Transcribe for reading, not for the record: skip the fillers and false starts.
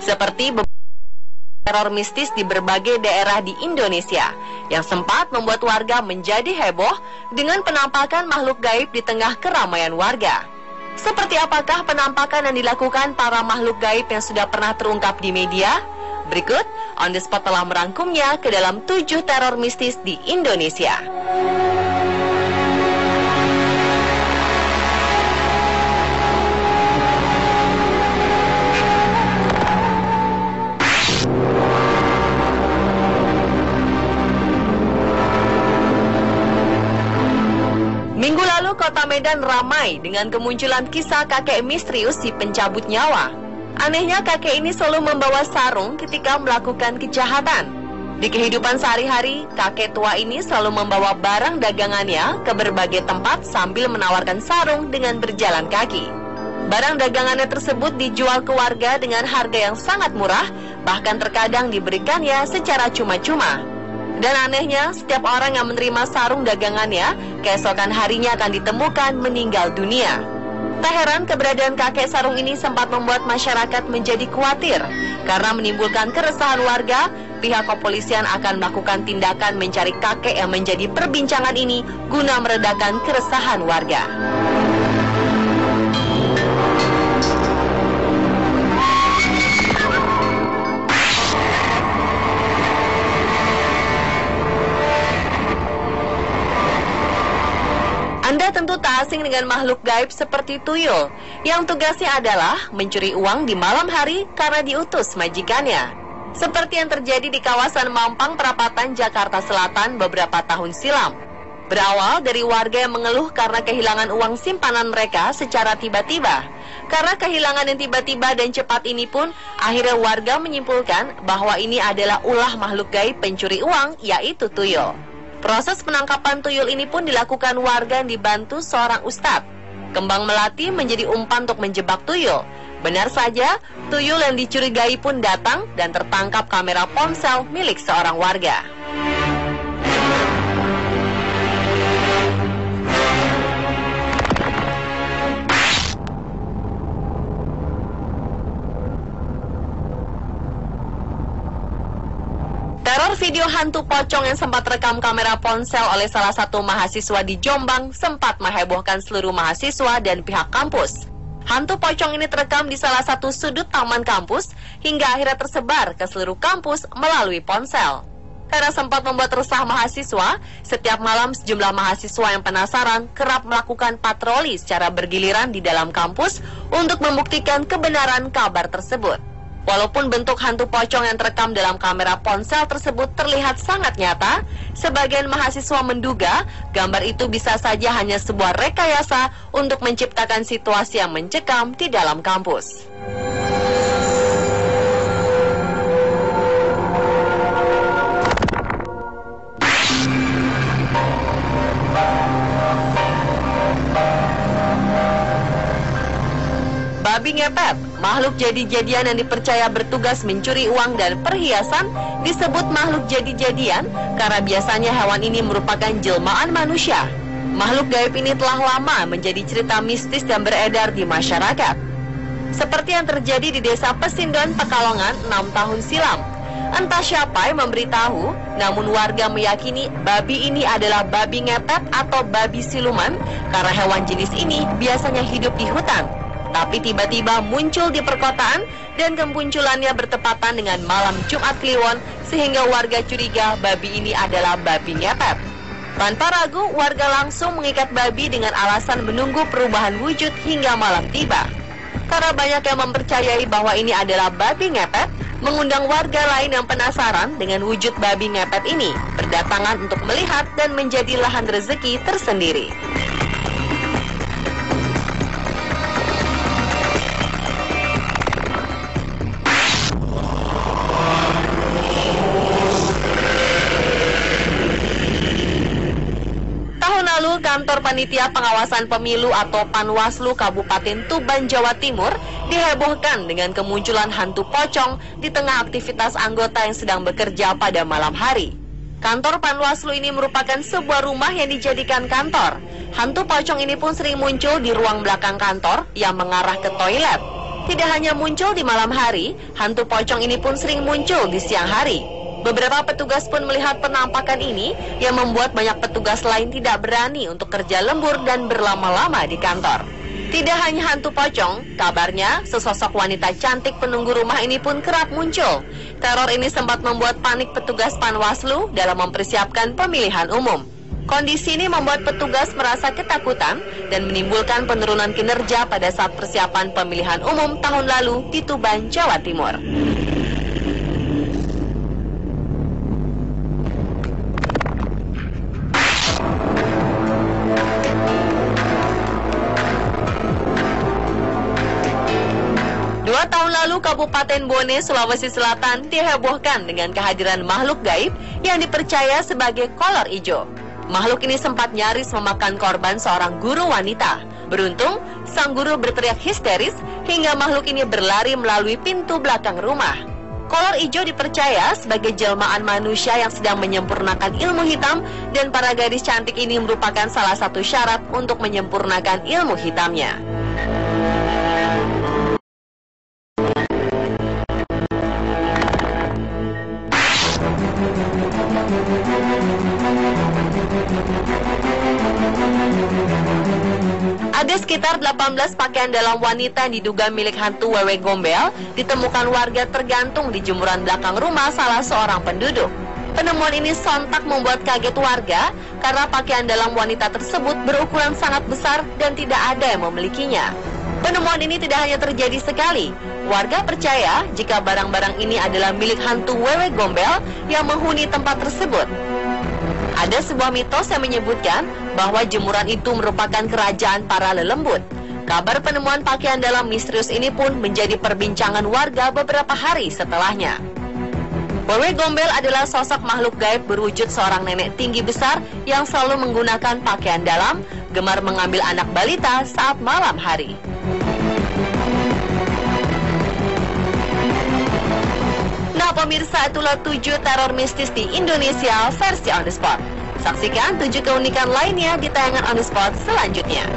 seperti teror mistis di berbagai daerah di Indonesia yang sempat membuat warga menjadi heboh dengan penampakan makhluk gaib di tengah keramaian warga. Seperti apakah penampakan yang dilakukan para makhluk gaib yang sudah pernah terungkap di media? Berikut On The Spot telah merangkumnya ke dalam 7 teror mistis di Indonesia. Minggu lalu kota Medan ramai dengan kemunculan kisah kakek misterius si pencabut nyawa. Anehnya kakek ini selalu membawa sarung ketika melakukan kejahatan. Di kehidupan sehari-hari, kakek tua ini selalu membawa barang dagangannya ke berbagai tempat sambil menawarkan sarung dengan berjalan kaki. Barang dagangannya tersebut dijual ke warga dengan harga yang sangat murah, bahkan terkadang diberikannya secara cuma-cuma. Dan anehnya, setiap orang yang menerima sarung dagangannya, keesokan harinya akan ditemukan meninggal dunia. Tak heran keberadaan kakek sarung ini sempat membuat masyarakat menjadi khawatir. Karena menimbulkan keresahan warga, pihak kepolisian akan melakukan tindakan mencari kakek yang menjadi perbincangan ini guna meredakan keresahan warga. Anda tentu tak asing dengan makhluk gaib seperti tuyul, yang tugasnya adalah mencuri uang di malam hari karena diutus majikannya. Seperti yang terjadi di kawasan Mampang, Perapatan, Jakarta Selatan beberapa tahun silam. Berawal dari warga yang mengeluh karena kehilangan uang simpanan mereka secara tiba-tiba. Karena kehilangan yang tiba-tiba dan cepat ini pun, akhirnya warga menyimpulkan bahwa ini adalah ulah makhluk gaib pencuri uang, yaitu tuyul. Proses penangkapan tuyul ini pun dilakukan warga yang dibantu seorang ustadz. Kembang melati menjadi umpan untuk menjebak tuyul. Benar saja, tuyul yang dicurigai pun datang dan tertangkap kamera ponsel milik seorang warga. Teror video hantu pocong yang sempat rekam kamera ponsel oleh salah satu mahasiswa di Jombang sempat menghebohkan seluruh mahasiswa dan pihak kampus. Hantu pocong ini terekam di salah satu sudut taman kampus hingga akhirnya tersebar ke seluruh kampus melalui ponsel. Karena sempat membuat resah mahasiswa, setiap malam sejumlah mahasiswa yang penasaran kerap melakukan patroli secara bergiliran di dalam kampus untuk membuktikan kebenaran kabar tersebut. Walaupun bentuk hantu pocong yang terekam dalam kamera ponsel tersebut terlihat sangat nyata, sebagian mahasiswa menduga gambar itu bisa saja hanya sebuah rekayasa untuk menciptakan situasi yang mencekam di dalam kampus. Babi ngepet, makhluk jadi-jadian yang dipercaya bertugas mencuri uang dan perhiasan, disebut makhluk jadi-jadian karena biasanya hewan ini merupakan jelmaan manusia. Makhluk gaib ini telah lama menjadi cerita mistis dan beredar di masyarakat. Seperti yang terjadi di desa Pesindon, Pekalongan 6 tahun silam. Entah siapa yang memberitahu, namun warga meyakini babi ini adalah babi ngepet atau babi siluman karena hewan jenis ini biasanya hidup di hutan. Tapi tiba-tiba muncul di perkotaan dan kemunculannya bertepatan dengan malam Jumat Kliwon sehingga warga curiga babi ini adalah babi ngepet. Tanpa ragu, warga langsung mengikat babi dengan alasan menunggu perubahan wujud hingga malam tiba. Karena banyak yang mempercayai bahwa ini adalah babi ngepet, mengundang warga lain yang penasaran dengan wujud babi ngepet ini berdatangan untuk melihat dan menjadi lahan rezeki tersendiri. Kantor Panitia Pengawasan Pemilu atau Panwaslu Kabupaten Tuban, Jawa Timur dihebohkan dengan kemunculan hantu pocong di tengah aktivitas anggota yang sedang bekerja pada malam hari. Kantor Panwaslu ini merupakan sebuah rumah yang dijadikan kantor. Hantu pocong ini pun sering muncul di ruang belakang kantor yang mengarah ke toilet. Tidak hanya muncul di malam hari, hantu pocong ini pun sering muncul di siang hari. Beberapa petugas pun melihat penampakan ini yang membuat banyak petugas lain tidak berani untuk kerja lembur dan berlama-lama di kantor. Tidak hanya hantu pocong, kabarnya sesosok wanita cantik penunggu rumah ini pun kerap muncul. Teror ini sempat membuat panik petugas Panwaslu dalam mempersiapkan pemilihan umum. Kondisi ini membuat petugas merasa ketakutan dan menimbulkan penurunan kinerja pada saat persiapan pemilihan umum tahun lalu di Tuban, Jawa Timur. Dua tahun lalu, Kabupaten Bone, Sulawesi Selatan dihebohkan dengan kehadiran makhluk gaib yang dipercaya sebagai kolor ijo. Makhluk ini sempat nyaris memakan korban seorang guru wanita. Beruntung, sang guru berteriak histeris hingga makhluk ini berlari melalui pintu belakang rumah. Kolor ijo dipercaya sebagai jelmaan manusia yang sedang menyempurnakan ilmu hitam, dan para gadis cantik ini merupakan salah satu syarat untuk menyempurnakan ilmu hitamnya. Ada sekitar 18 pakaian dalam wanita yang diduga milik hantu Wewe Gombel ditemukan warga tergantung di jemuran belakang rumah salah seorang penduduk. Penemuan ini sontak membuat kaget warga karena pakaian dalam wanita tersebut berukuran sangat besar dan tidak ada yang memilikinya. Penemuan ini tidak hanya terjadi sekali. Warga percaya jika barang-barang ini adalah milik hantu Wewe Gombel yang menghuni tempat tersebut. Ada sebuah mitos yang menyebutkan bahwa jemuran itu merupakan kerajaan para lelembut. Kabar penemuan pakaian dalam misterius ini pun menjadi perbincangan warga beberapa hari setelahnya. Wewe Gombel adalah sosok makhluk gaib berwujud seorang nenek tinggi besar yang selalu menggunakan pakaian dalam, gemar mengambil anak balita saat malam hari. Nah pemirsa, itulah 7 teror mistis di Indonesia versi On The Spot. Saksikan 7 keunikan lainnya di tayangan On The Spot selanjutnya.